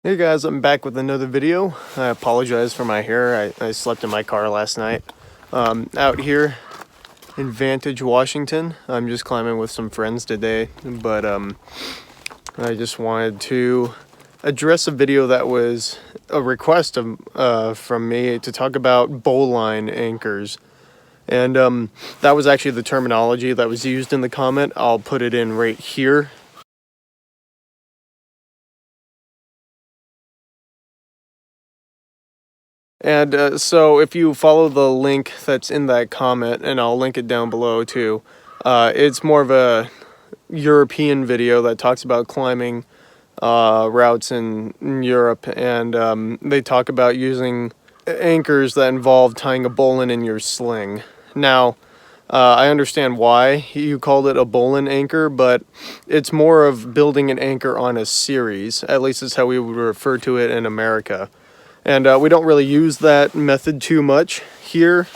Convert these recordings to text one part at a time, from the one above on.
Hey guys, I'm back with another video. I apologize for my hair. I slept in my car last night. Out here in Vantage, Washington. I'm just climbing with some friends today, but I just wanted to address a video that was a request from me to talk about bowline anchors. And that was actually the terminology that was used in the comment. I'll put it in right here. And so if you follow the link that's in that comment, and I'll link it down below too, it's more of a European video that talks about climbing routes in Europe, and they talk about using anchors that involve tying a bowline in your sling. Now, I understand why you called it a bowline anchor, but it's more of building an anchor on a series. At least it's how we would refer to it in America. And we don't really use that method too much here.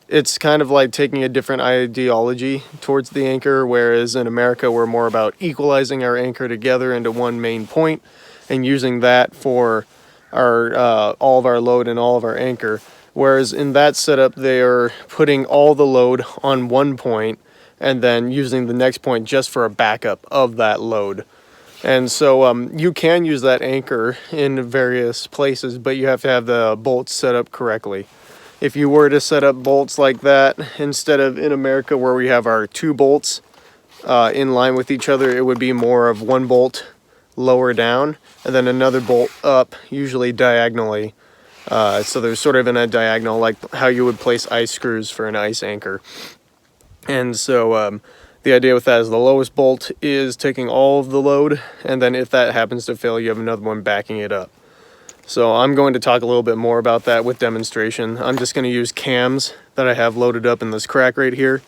It's kind of like taking a different ideology towards the anchor, whereas in America we're more about equalizing our anchor together into one main point and using that for our all of our load and all of our anchor. Whereas in that setup they are putting all the load on one point and then using the next point just for a backup of that load. And so you can use that anchor in various places, but you have to have the bolts set up correctly. If you were to set up bolts like that, instead of in America where we have our two bolts in line with each other, it would be more of one bolt lower down and then another bolt up, usually diagonally. So there's sort of in a diagonal, like how you would place ice screws for an ice anchor. And so the idea with that is the lowest bolt is taking all of the load, and then if that happens to fail, you have another one backing it up. So I'm going to talk a little bit more about that with demonstration. I'm just going to use cams that I have loaded up in this crack right here,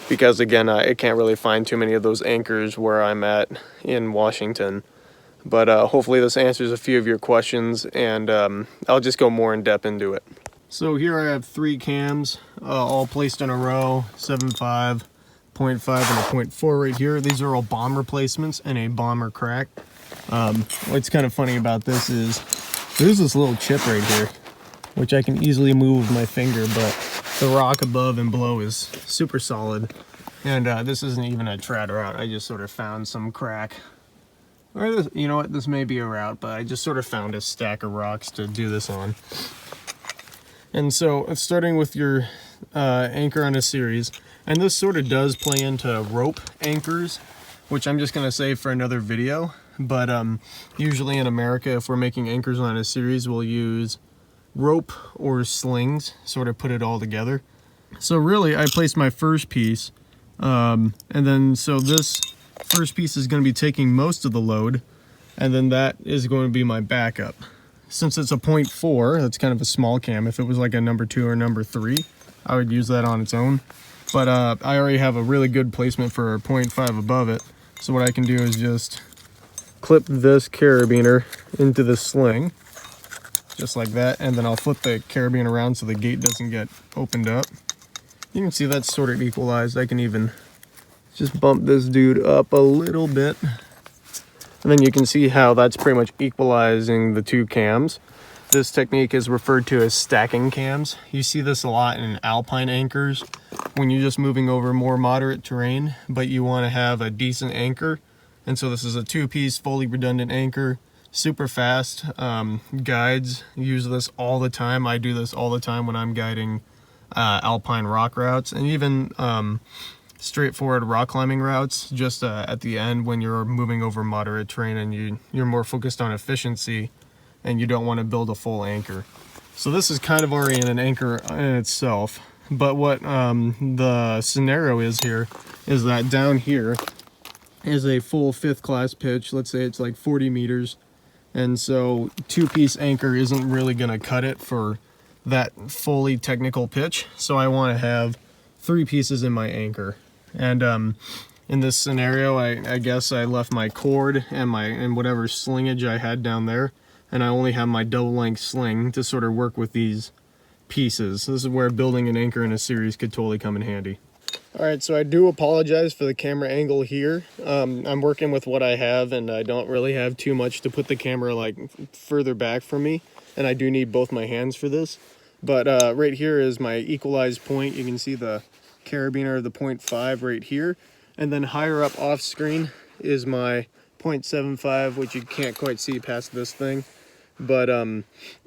because again, I can't really find too many of those anchors where I'm at in Washington. But hopefully this answers a few of your questions, and I'll just go more in depth into it. So here I have 3 cams, all placed in a row, 7.5, 0.5, and a 0.4 right here. These are all bomb replacements and a bomber crack. What's kind of funny about this is there's this little chip right here, which I can easily move with my finger, but the rock above and below is super solid. And this isn't even a trad route. I just sort of found some crack. Or this, you know what, this may be a route, but I just sort of found a stack of rocks to do this on. And so starting with your anchor on a series, and this sort of does play into rope anchors, which I'm just going to save for another video. But usually in America, if we're making anchors on a series, we'll use rope or slings, sort of put it all together. So really, I placed my first piece, and then so this first piece is going to be taking most of the load, and then that is going to be my backup. Since it's a 0.4, that's kind of a small cam. If it was like a number 2 or number 3, I would use that on its own. But I already have a really good placement for a 0.5 above it. So what I can do is just clip this carabiner into the sling, just like that. And then I'll flip the carabiner around so the gate doesn't get opened up. You can see that's sort of equalized. I can even just bump this dude up a little bit. And then you can see how that's pretty much equalizing the 2 cams. This technique is referred to as stacking cams. You see this a lot in alpine anchors when you're just moving over more moderate terrain, but you want to have a decent anchor. And so this is a 2-piece fully redundant anchor, super fast. Guides use this all the time. I do this all the time when I'm guiding alpine rock routes, and even straightforward rock climbing routes, just at the end when you're moving over moderate terrain and you're more focused on efficiency and you don't want to build a full anchor. So this is kind of already an anchor in itself, but what the scenario is here is that down here is a full 5th class pitch. Let's say it's like 40 meters, and so 2-piece anchor isn't really going to cut it for that fully technical pitch, so I want to have 3 pieces in my anchor. And in this scenario, I guess I left my cord and whatever slingage I had down there, and I only have my double length sling to sort of work with these pieces. This is where building an anchor in a series could totally come in handy. Alright, so I do apologize for the camera angle here. I'm working with what I have, and I don't really have too much to put the camera like further back from me, and I do need both my hands for this. But right here is my equalized point. You can see the carabiner of the 0.5 right here, and then higher up off screen is my 0.75, which you can't quite see past this thing, but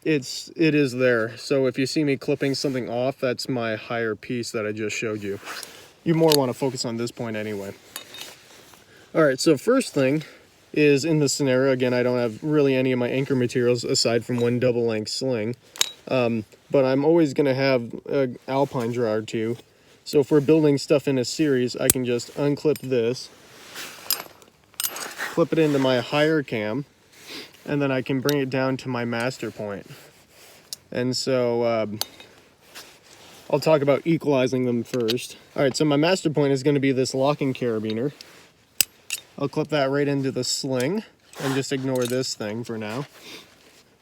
it is there. So if you see me clipping something off, that's my higher piece that I just showed you. You more want to focus on this point anyway. All right, so first thing is, in this scenario, again, I don't have really any of my anchor materials aside from one double length sling, but I'm always going to have an alpine draw or two. So if we're building stuff in a series, I can just unclip this, clip it into my higher cam, and then I can bring it down to my master point. And so I'll talk about equalizing them first. All right, so my master point is going to be this locking carabiner. I'll clip that right into the sling and just ignore this thing for now.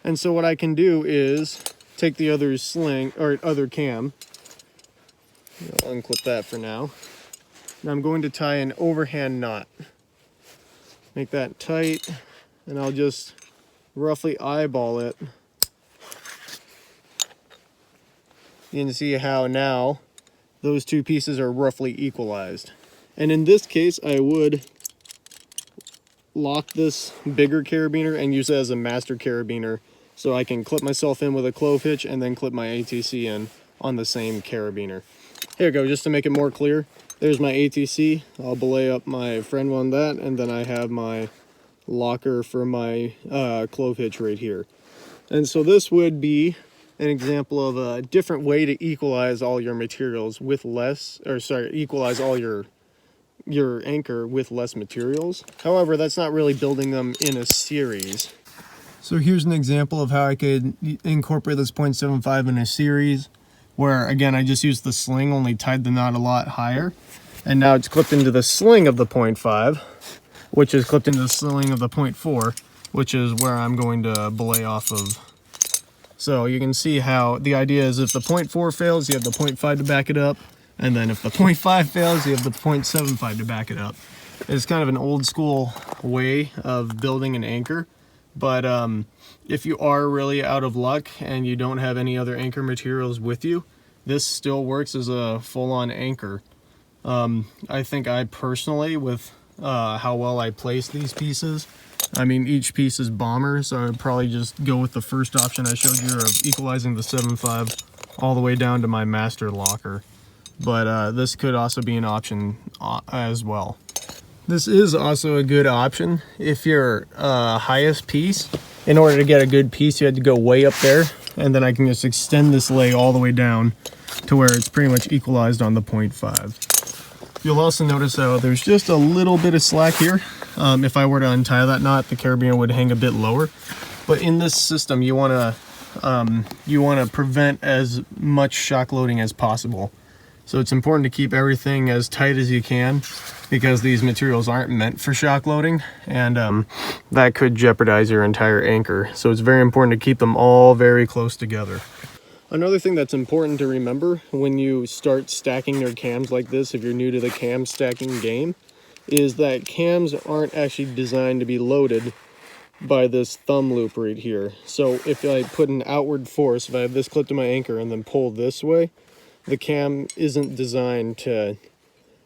And so what I can do is take the other sling, or other cam. I'll unclip that for now. And I'm going to tie an overhand knot. Make that tight, and I'll just roughly eyeball it. You can see how now those two pieces are roughly equalized. And in this case, I would lock this bigger carabiner and use it as a master carabiner, so I can clip myself in with a clove hitch and then clip my ATC in on the same carabiner. Here we go, just to make it more clear. There's my ATC. I'll belay up my friend on that, and then I have my locker for my clove hitch right here. And so this would be an example of a different way to equalize all your materials with less, or sorry, equalize all your anchor with less materials. However, that's not really building them in a series. So here's an example of how I could incorporate this 0.75 in a series, where again, I just used the sling, only tied the knot a lot higher. And now it's clipped into the sling of the 0.5, which is clipped into the sling of the 0.4, which is where I'm going to belay off of. So you can see how the idea is, if the 0.4 fails, you have the 0.5 to back it up. And then if the 0.5 fails, you have the 0.75 to back it up. It's kind of an old school way of building an anchor. But if you are really out of luck and you don't have any other anchor materials with you, this still works as a full-on anchor. I think I personally, with how well I place these pieces, I mean, each piece is bomber, so I'd probably just go with the first option I showed you of equalizing the 7.5 all the way down to my master locker. But this could also be an option as well. This is also a good option if your highest piece, in order to get a good piece, you had to go way up there, and then I can just extend this lay all the way down to where it's pretty much equalized on the 0.5. You'll also notice how there's just a little bit of slack here. If I were to untie that knot, the carabiner would hang a bit lower. But in this system, you want to prevent as much shock loading as possible. So it's important to keep everything as tight as you can, because these materials aren't meant for shock loading, and that could jeopardize your entire anchor. So it's very important to keep them all very close together. Another thing that's important to remember when you start stacking your cams like this, if you're new to the cam stacking game, is that cams aren't actually designed to be loaded by this thumb loop right here. So if I put an outward force, if I have this clipped to my anchor and then pull this way, the cam isn't designed to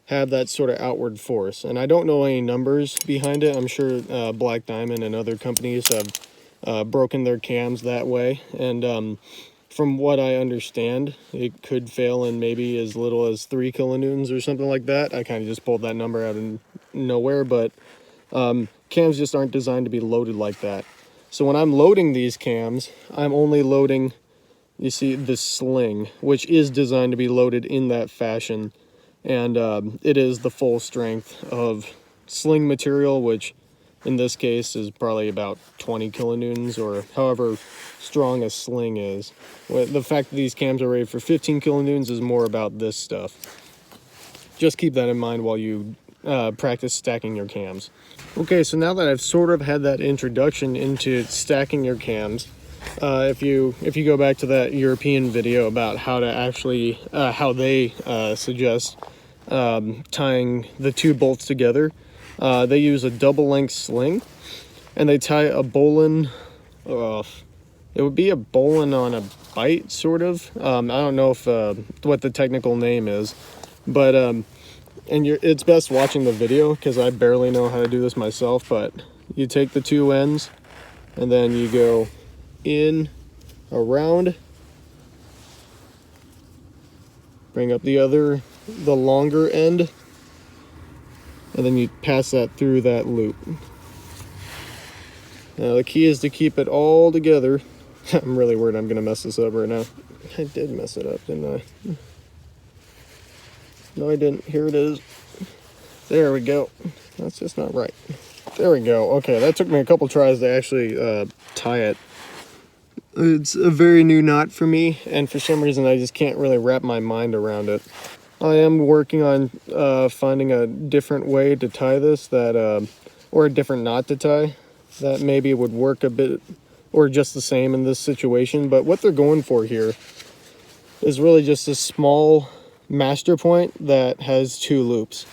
have that sort of outward force. And I don't know any numbers behind it. I'm sure Black Diamond and other companies have broken their cams that way. And from what I understand, it could fail in maybe as little as 3 kilonewtons or something like that. I kind of just pulled that number out of nowhere, but cams just aren't designed to be loaded like that. So when I'm loading these cams, I'm only loading, you see, the sling, which is designed to be loaded in that fashion. And it is the full strength of sling material, which in this case is probably about 20 kilonewtons, or however strong a sling is. The fact that these cams are rated for 15 kilonewtons is more about this stuff. Just keep that in mind while you practice stacking your cams. Okay, so now that I've sort of had that introduction into stacking your cams, if you go back to that European video about how to actually how they suggest tying the two bolts together. They use a double length sling, and they tie a bowline. It would be a bowline on a bite, sort of. I don't know if what the technical name is, but it's best watching the video because I barely know how to do this myself. But you take the two ends, and then you go in, around, bring up the longer end, and then you pass that through that loop. Now the key is to keep it all together. I'm really worried I'm gonna mess this up right now. I did mess it up, didn't I? No, I didn't. Here it is. There we go. That's just not right. There we go. Okay, that took me a couple tries to actually tie it. It's a very new knot for me, and for some reason I just can't really wrap my mind around it. I am working on finding a different way to tie this, or a different knot to tie, that maybe would work a bit, or just the same in this situation. But what they're going for here is really just a small master point that has two loops.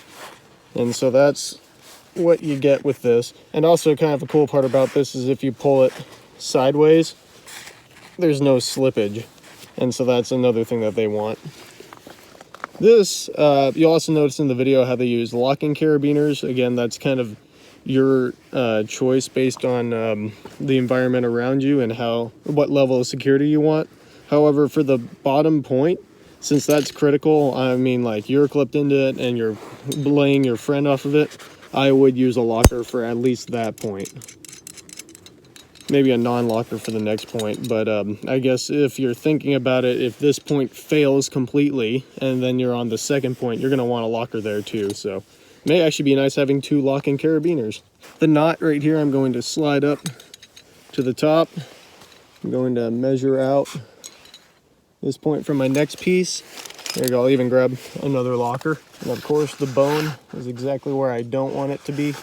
And so that's what you get with this. And also kind of a cool part about this is if you pull it sideways, there's no slippage. And so that's another thing that they want. This, you'll also notice in the video how they use locking carabiners. Again, that's kind of your choice based on the environment around you and what level of security you want. However, for the bottom point, since that's critical, I mean, like you're clipped into it and you're laying your friend off of it, I would use a locker for at least that point. Maybe a non-locker for the next point, but I guess if you're thinking about it, if this point fails completely and then you're on the second point, you're going to want a locker there too. So it may actually be nice having two locking carabiners. The knot right here, I'm going to slide up to the top. I'm going to measure out this point from my next piece. There you go. I'll even grab another locker. And of course, the bone is exactly where I don't want it to be.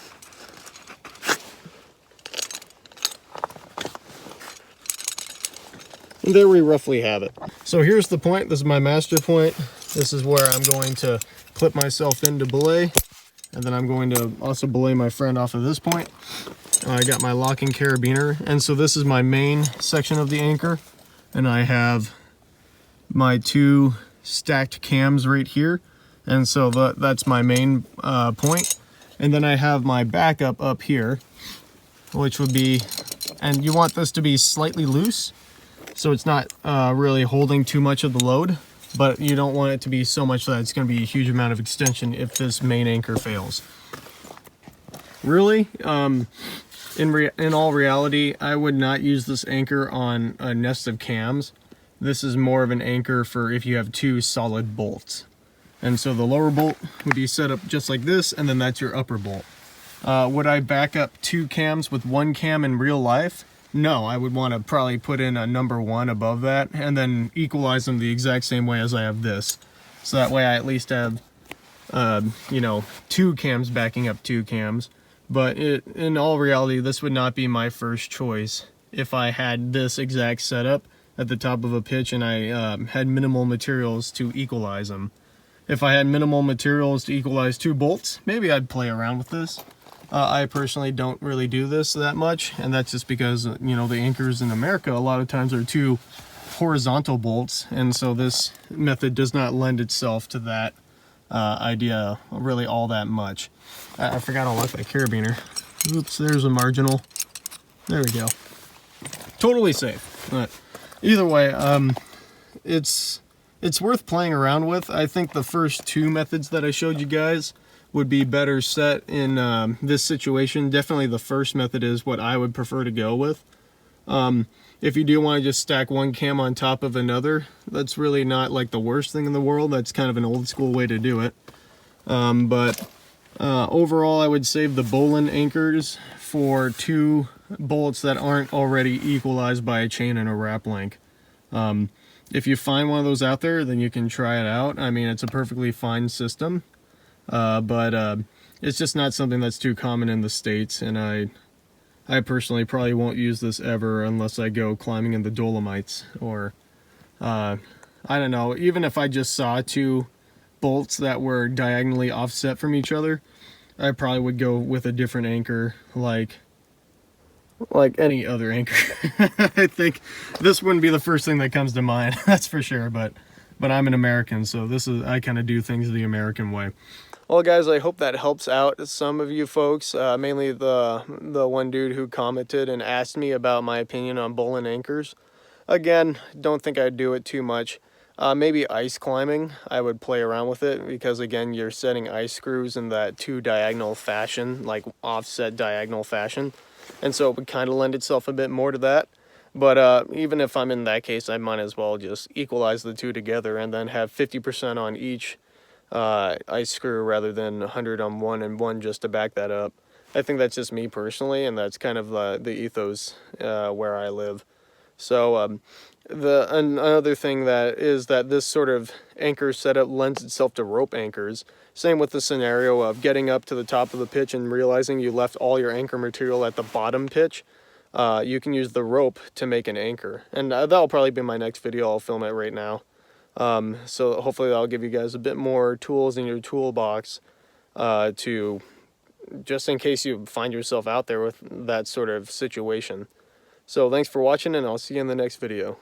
And there we roughly have it. So here's the point. This is my master point. This is where I'm going to clip myself into belay. And then I'm going to also belay my friend off of this point. I got my locking carabiner. And so this is my main section of the anchor. And I have my two stacked cams right here. And so that's my main point. And then I have my backup up here, which would be, and you want this to be slightly loose, so it's not really holding too much of the load, but you don't want it to be so much that it's going to be a huge amount of extension if this main anchor fails. Really, in all reality, I would not use this anchor on a nest of cams. This is more of an anchor for if you have two solid bolts. And so the lower bolt would be set up just like this, and then that's your upper bolt. Would I back up two cams with one cam in real life? No, I would want to probably put in a number one above that and then equalize them the exact same way as I have this. So that way I at least have, you know, two cams backing up two cams. But in all reality, this would not be my first choice if I had this exact setup at the top of a pitch and I had minimal materials to equalize them. If I had minimal materials to equalize two bolts, maybe I'd play around with this. I personally don't really do this that much, and that's just because, you know, the anchors in America a lot of times are two horizontal bolts, and so this method does not lend itself to that idea really all that much. I forgot to lock that carabiner. Oops, there's a marginal. There we go. Totally safe. But either way, it's worth playing around with. I think the first two methods that I showed you guys would be better set in this situation. Definitely the first method is what I would prefer to go with. If you do want to just stack one cam on top of another, that's really not like the worst thing in the world. That's kind of an old school way to do it. But overall, I would save the bowline anchors for two bolts that aren't already equalized by a chain and a wrap link. If you find one of those out there, then you can try it out. I mean, it's a perfectly fine system. But it's just not something that's too common in the States, and I personally probably won't use this ever unless I go climbing in the Dolomites, or I don't know, even if I just saw two bolts that were diagonally offset from each other, I probably would go with a different anchor, like any other anchor. I think this wouldn't be the first thing that comes to mind, that's for sure, but I'm an American, so I kind of do things the American way. Well, guys, I hope that helps out some of you folks, mainly the one dude who commented and asked me about my opinion on bowline anchors. Again, don't think I'd do it too much. Maybe ice climbing, I would play around with it, because again, you're setting ice screws in that two diagonal fashion, like offset diagonal fashion, and so it would kind of lend itself a bit more to that. But even if I'm in that case, I might as well just equalize the two together and then have 50% on each ice screw rather than 100 on one and one just to back that up. I think that's just me personally, and that's kind of the ethos where I live. So another thing that is that this sort of anchor setup lends itself to rope anchors. Same with the scenario of getting up to the top of the pitch and realizing you left all your anchor material at the bottom pitch. You can use the rope to make an anchor, and that'll probably be my next video. I'll film it right now. So hopefully that'll give you guys a bit more tools in your toolbox to, just in case you find yourself out there with that sort of situation. So thanks for watching, and I'll see you in the next video.